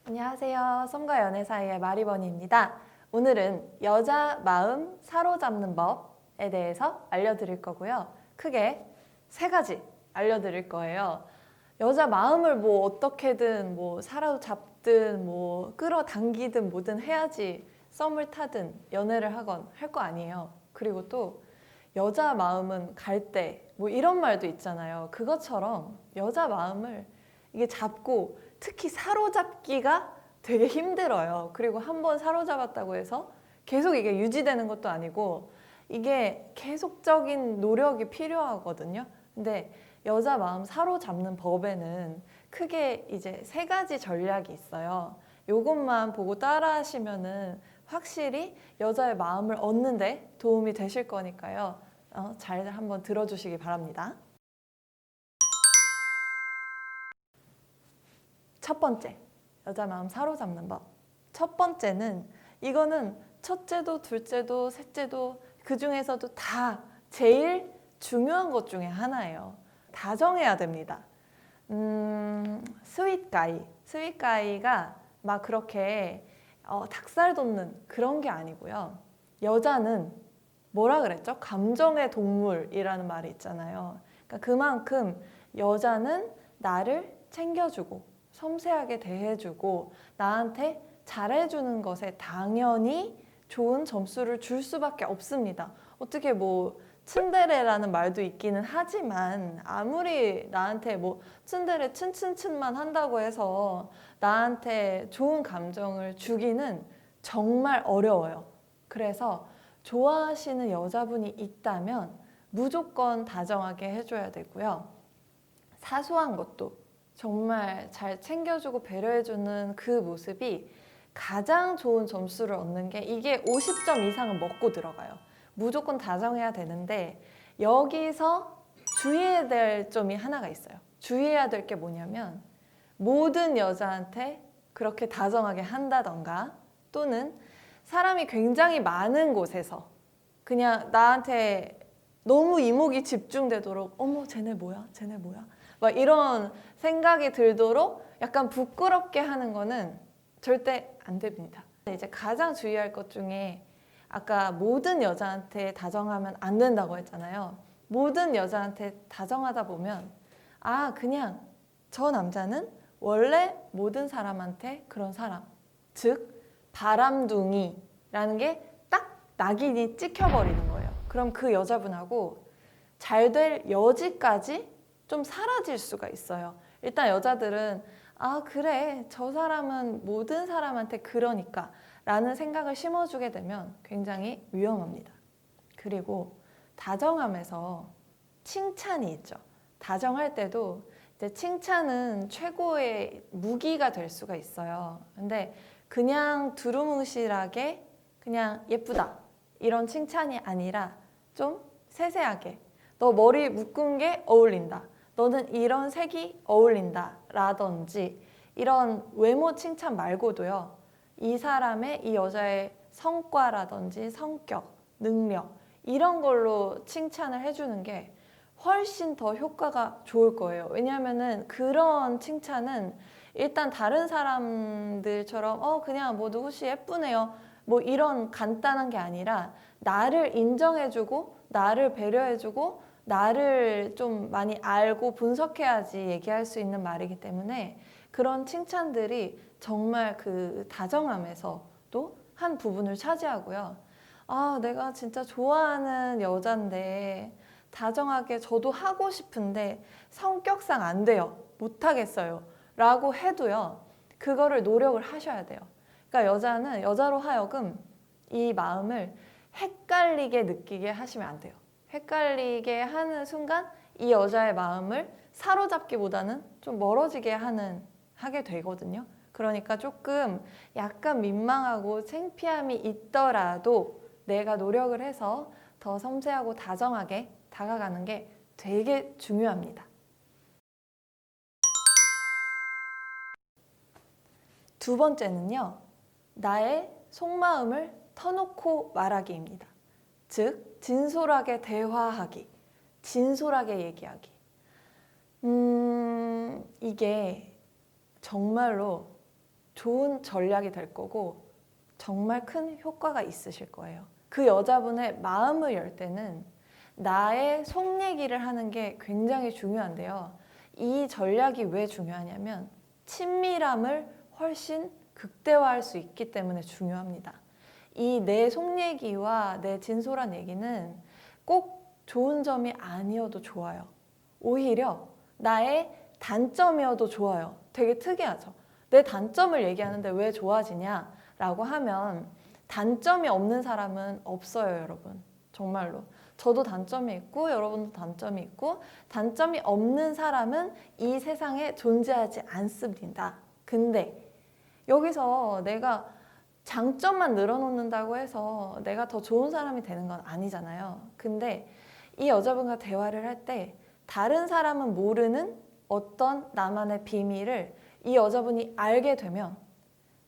안녕하세요. 썸과 연애 사이의 마리버니입니다. 오늘은 여자 마음 사로잡는 법에 대해서 알려드릴 거고요. 크게 세 가지 알려드릴 거예요. 여자 마음을 뭐 어떻게든 뭐 사로잡든 뭐 끌어당기든 뭐든 해야지 썸을 타든 연애를 하건 할 거 아니에요. 그리고 또 여자 마음은 갈대 뭐 이런 말도 있잖아요. 그것처럼 여자 마음을 이게 잡고 특히 사로잡기가 되게 힘들어요. 그리고 한번 사로잡았다고 해서 계속 이게 유지되는 것도 아니고 이게 계속적인 노력이 필요하거든요. 근데 여자 마음 사로잡는 법에는 크게 이제 세 가지 전략이 있어요. 요것만 보고 따라 하시면은 확실히 여자의 마음을 얻는데 도움이 되실 거니까요. 잘 한번 들어주시기 바랍니다. 첫 번째, 여자 마음 사로잡는 법. 첫 번째는 이거는 첫째도 둘째도 셋째도 그 중에서도 다 제일 중요한 것 중에 하나예요. 다정해야 됩니다. 스윗가이. 스윗가이가 막 그렇게 닭살 돋는 그런 게 아니고요. 여자는 뭐라 그랬죠? 감정의 동물이라는 말이 있잖아요. 그러니까 그만큼 여자는 나를 챙겨주고 섬세하게 대해주고 나한테 잘해주는 것에 당연히 좋은 점수를 줄 수밖에 없습니다. 어떻게 뭐 츤데레라는 말도 있기는 하지만 아무리 나한테 뭐 츤데레 츤츤츤만 한다고 해서 나한테 좋은 감정을 주기는 정말 어려워요. 그래서 좋아하시는 여자분이 있다면 무조건 다정하게 해줘야 되고요. 사소한 것도 정말 잘 챙겨주고 배려해주는 그 모습이 가장 좋은 점수를 얻는 게 이게 50점 이상은 먹고 들어가요. 무조건 다정해야 되는데 여기서 주의해야 될 점이 하나가 있어요. 주의해야 될 게 뭐냐면 모든 여자한테 그렇게 다정하게 한다던가 또는 사람이 굉장히 많은 곳에서 그냥 나한테 너무 이목이 집중되도록 어머 쟤네 뭐야? 쟤네 뭐야? 막 이런 생각이 들도록 약간 부끄럽게 하는 거는 절대 안 됩니다. 이제 가장 주의할 것 중에 아까 모든 여자한테 다정하면 안 된다고 했잖아요. 모든 여자한테 다정하다 보면 그냥 저 남자는 원래 모든 사람한테 그런 사람, 즉 바람둥이라는 게 딱 낙인이 찍혀버리는 거예요. 그럼 그 여자분하고 잘 될 여지까지 좀 사라질 수가 있어요. 일단 여자들은 그래 저 사람은 모든 사람한테 그러니까 라는 생각을 심어주게 되면 굉장히 위험합니다. 그리고 다정함에서 칭찬이 있죠. 다정할 때도 이제 칭찬은 최고의 무기가 될 수가 있어요. 근데 그냥 두루뭉실하게 그냥 예쁘다 이런 칭찬이 아니라 좀 세세하게 너 머리 묶은 게 어울린다. 너는 이런 색이 어울린다. 라든지 이런 외모 칭찬 말고도요. 이 사람의 이 여자의 성과라든지 성격, 능력 이런 걸로 칭찬을 해주는 게 훨씬 더 효과가 좋을 거예요. 왜냐하면은 그런 칭찬은 일단 다른 사람들처럼 그냥 뭐 누구씨 예쁘네요. 뭐 이런 간단한 게 아니라 나를 인정해주고 나를 배려해주고 나를 좀 많이 알고 분석해야지 얘기할 수 있는 말이기 때문에 그런 칭찬들이 정말 그 다정함에서도 한 부분을 차지하고요. 내가 진짜 좋아하는 여잔데 다정하게 저도 하고 싶은데 성격상 안 돼요. 못하겠어요. 라고 해도요. 그거를 노력을 하셔야 돼요. 그러니까 여자는 여자로 하여금 이 마음을 헷갈리게 느끼게 하시면 안 돼요. 헷갈리게 하는 순간 이 여자의 마음을 사로잡기보다는 좀 멀어지게 하게 되거든요. 그러니까 조금 약간 민망하고 창피함이 있더라도 내가 노력을 해서 더 섬세하고 다정하게 다가가는 게 되게 중요합니다. 두 번째는요, 나의 속마음을 터놓고 말하기입니다. 즉, 진솔하게 대화하기, 진솔하게 얘기하기. 이게 정말로 좋은 전략이 될 거고 정말 큰 효과가 있으실 거예요. 그 여자분의 마음을 열 때는 나의 속 얘기를 하는 게 굉장히 중요한데요. 이 전략이 왜 중요하냐면 친밀함을 훨씬 극대화할 수 있기 때문에 중요합니다. 이 내 속 얘기와 내 진솔한 얘기는 꼭 좋은 점이 아니어도 좋아요. 오히려 나의 단점이어도 좋아요. 되게 특이하죠. 내 단점을 얘기하는데 왜 좋아지냐라고 하면 단점이 없는 사람은 없어요, 여러분. 정말로. 저도 단점이 있고 여러분도 단점이 있고 단점이 없는 사람은 이 세상에 존재하지 않습니다. 근데 여기서 내가 장점만 늘어놓는다고 해서 내가 더 좋은 사람이 되는 건 아니잖아요. 근데 이 여자분과 대화를 할 때 다른 사람은 모르는 어떤 나만의 비밀을 이 여자분이 알게 되면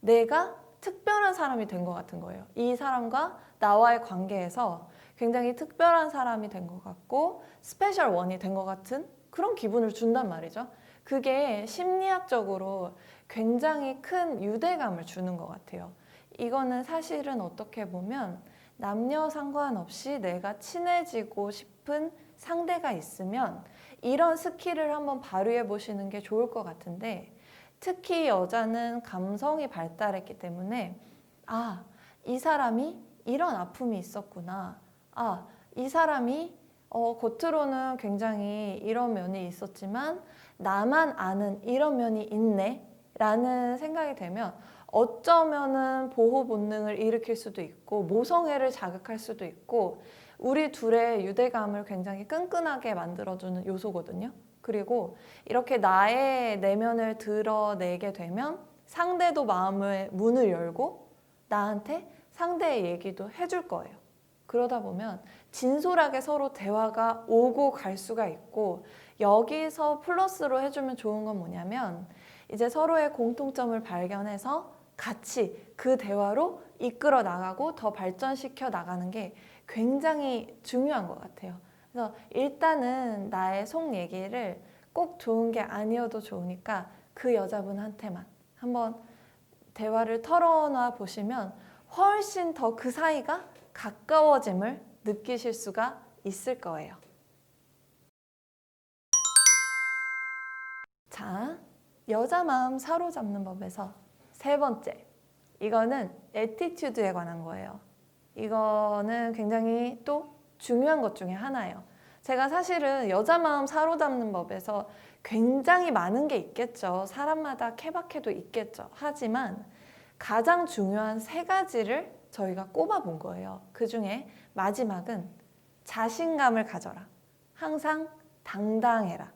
내가 특별한 사람이 된 것 같은 거예요. 이 사람과 나와의 관계에서 굉장히 특별한 사람이 된 것 같고 스페셜 원이 된 것 같은 그런 기분을 준단 말이죠. 그게 심리학적으로 굉장히 큰 유대감을 주는 것 같아요. 이거는 사실은 어떻게 보면 남녀 상관없이 내가 친해지고 싶은 상대가 있으면 이런 스킬을 한번 발휘해 보시는 게 좋을 것 같은데 특히 여자는 감성이 발달했기 때문에 아, 이 사람이 이런 아픔이 있었구나. 아, 이 사람이 겉으로는 굉장히 이런 면이 있었지만 나만 아는 이런 면이 있네 라는 생각이 되면 어쩌면은 보호 본능을 일으킬 수도 있고 모성애를 자극할 수도 있고 우리 둘의 유대감을 굉장히 끈끈하게 만들어주는 요소거든요. 그리고 이렇게 나의 내면을 드러내게 되면 상대도 마음의 문을 열고 나한테 상대의 얘기도 해줄 거예요. 그러다 보면 진솔하게 서로 대화가 오고 갈 수가 있고 여기서 플러스로 해주면 좋은 건 뭐냐면 이제 서로의 공통점을 발견해서 같이 그 대화로 이끌어 나가고 더 발전시켜 나가는 게 굉장히 중요한 것 같아요. 그래서 일단은 나의 속 얘기를 꼭 좋은 게 아니어도 좋으니까 그 여자분한테만 한번 대화를 털어놔 보시면 훨씬 더 그 사이가 가까워짐을 느끼실 수가 있을 거예요. 자, 여자 마음 사로잡는 법에서 세 번째, 이거는 애티튜드에 관한 거예요. 이거는 굉장히 또 중요한 것 중에 하나예요. 제가 사실은 여자 마음 사로잡는 법에서 굉장히 많은 게 있겠죠. 사람마다 케바케도 있겠죠. 하지만 가장 중요한 세 가지를 저희가 꼽아본 거예요. 그 중에 마지막은 자신감을 가져라. 항상 당당해라.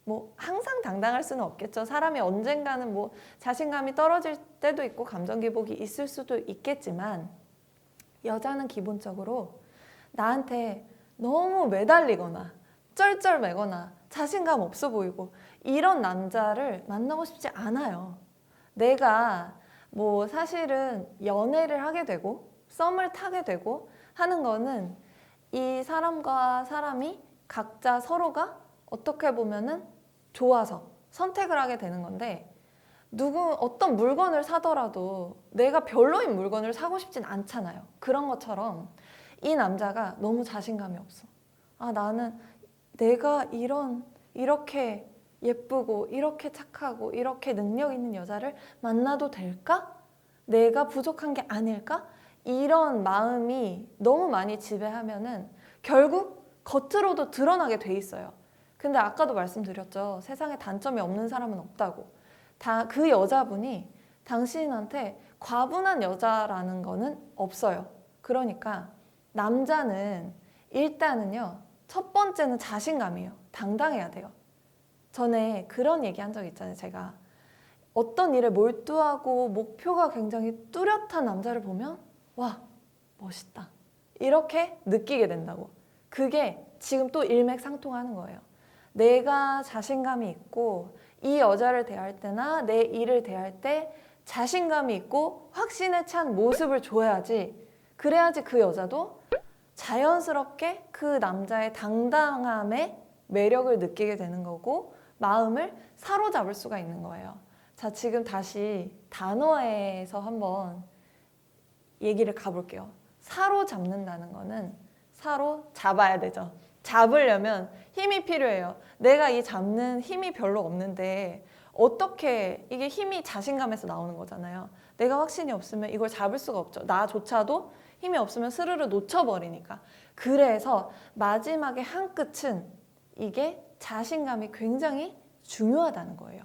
뭐 항상 당당할 수는 없겠죠. 사람이 언젠가는 뭐 자신감이 떨어질 때도 있고 감정 기복이 있을 수도 있겠지만 여자는 기본적으로 나한테 너무 매달리거나 쩔쩔매거나 자신감 없어 보이고 이런 남자를 만나고 싶지 않아요. 내가 뭐 사실은 연애를 하게 되고 썸을 타게 되고 하는 거는 이 사람과 사람이 각자 서로가 어떻게 보면은 좋아서 선택을 하게 되는 건데 어떤 물건을 사더라도 내가 별로인 물건을 사고 싶진 않잖아요. 그런 것처럼 이 남자가 너무 자신감이 없어. 아, 나는 내가 이렇게 예쁘고 이렇게 착하고 이렇게 능력 있는 여자를 만나도 될까? 내가 부족한 게 아닐까? 이런 마음이 너무 많이 지배하면은 결국 겉으로도 드러나게 돼 있어요. 근데 아까도 말씀드렸죠. 세상에 단점이 없는 사람은 없다고. 그 여자분이 당신한테 과분한 여자라는 거는 없어요. 그러니까 남자는 일단은요. 첫 번째는 자신감이에요. 당당해야 돼요. 전에 그런 얘기 한 적 있잖아요. 제가 어떤 일에 몰두하고 목표가 굉장히 뚜렷한 남자를 보면 와, 멋있다. 이렇게 느끼게 된다고. 그게 지금 또 일맥상통하는 거예요. 내가 자신감이 있고 이 여자를 대할 때나 내 일을 대할 때 자신감이 있고 확신에 찬 모습을 줘야지. 그래야지 그 여자도 자연스럽게 그 남자의 당당함에 매력을 느끼게 되는 거고 마음을 사로잡을 수가 있는 거예요. 자, 지금 다시 단어에서 한번 얘기를 가볼게요. 사로잡는다는 거는 사로 잡아야 되죠. 잡으려면 힘이 필요해요. 내가 이 잡는 힘이 별로 없는데 어떻게 이게 힘이 자신감에서 나오는 거잖아요. 내가 확신이 없으면 이걸 잡을 수가 없죠. 나조차도 힘이 없으면 스르르 놓쳐버리니까. 그래서 마지막에 한 끝은 이게 자신감이 굉장히 중요하다는 거예요.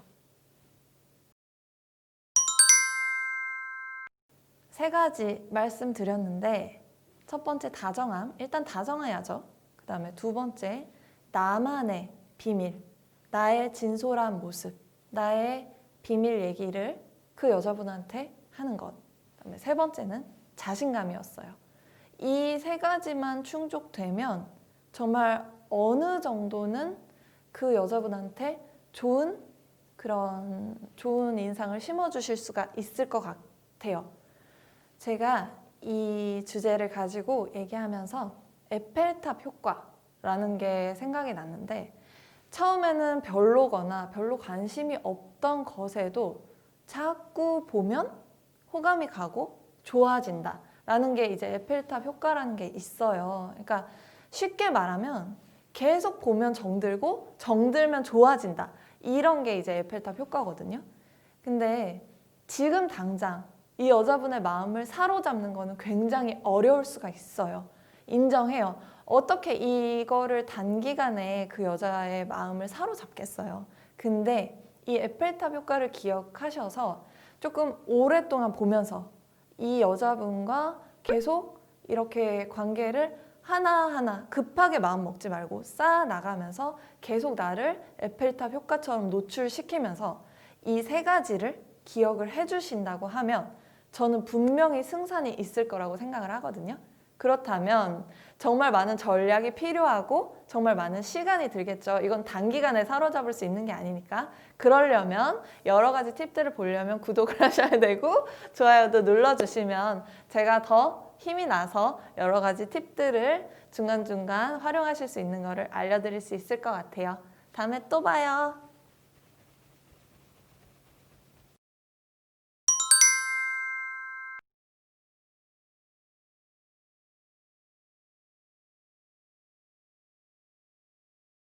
세 가지 말씀드렸는데 첫 번째 다정함, 일단 다정해야죠. 그 다음에 두 번째 나만의 비밀, 나의 진솔한 모습, 나의 비밀 얘기를 그 여자분한테 하는 것. 그다음에 세 번째는 자신감이었어요. 이 세 가지만 충족되면 정말 어느 정도는 그 여자분한테 좋은 인상을 심어주실 수가 있을 것 같아요. 제가 이 주제를 가지고 얘기하면서 에펠탑 효과라는 게 생각이 났는데 처음에는 별로거나 별로 관심이 없던 것에도 자꾸 보면 호감이 가고 좋아진다 라는 게 이제 에펠탑 효과라는 게 있어요. 그러니까 쉽게 말하면 계속 보면 정들고 정들면 좋아진다 이런 게 이제 에펠탑 효과거든요. 근데 지금 당장 이 여자분의 마음을 사로잡는 거는 굉장히 어려울 수가 있어요. 인정해요. 어떻게 이거를 단기간에 그 여자의 마음을 사로잡겠어요. 근데 이 에펠탑 효과를 기억하셔서 조금 오랫동안 보면서 이 여자분과 계속 이렇게 관계를 하나하나 급하게 마음 먹지 말고 쌓아나가면서 계속 나를 에펠탑 효과처럼 노출시키면서 이 세 가지를 기억을 해주신다고 하면 저는 분명히 승산이 있을 거라고 생각을 하거든요. 그렇다면 정말 많은 전략이 필요하고 정말 많은 시간이 들겠죠. 이건 단기간에 사로잡을 수 있는 게 아니니까. 그러려면 여러 가지 팁들을 보려면 구독을 하셔야 되고 좋아요도 눌러주시면 제가 더 힘이 나서 여러 가지 팁들을 중간중간 활용하실 수 있는 거를 알려드릴 수 있을 것 같아요. 다음에 또 봐요.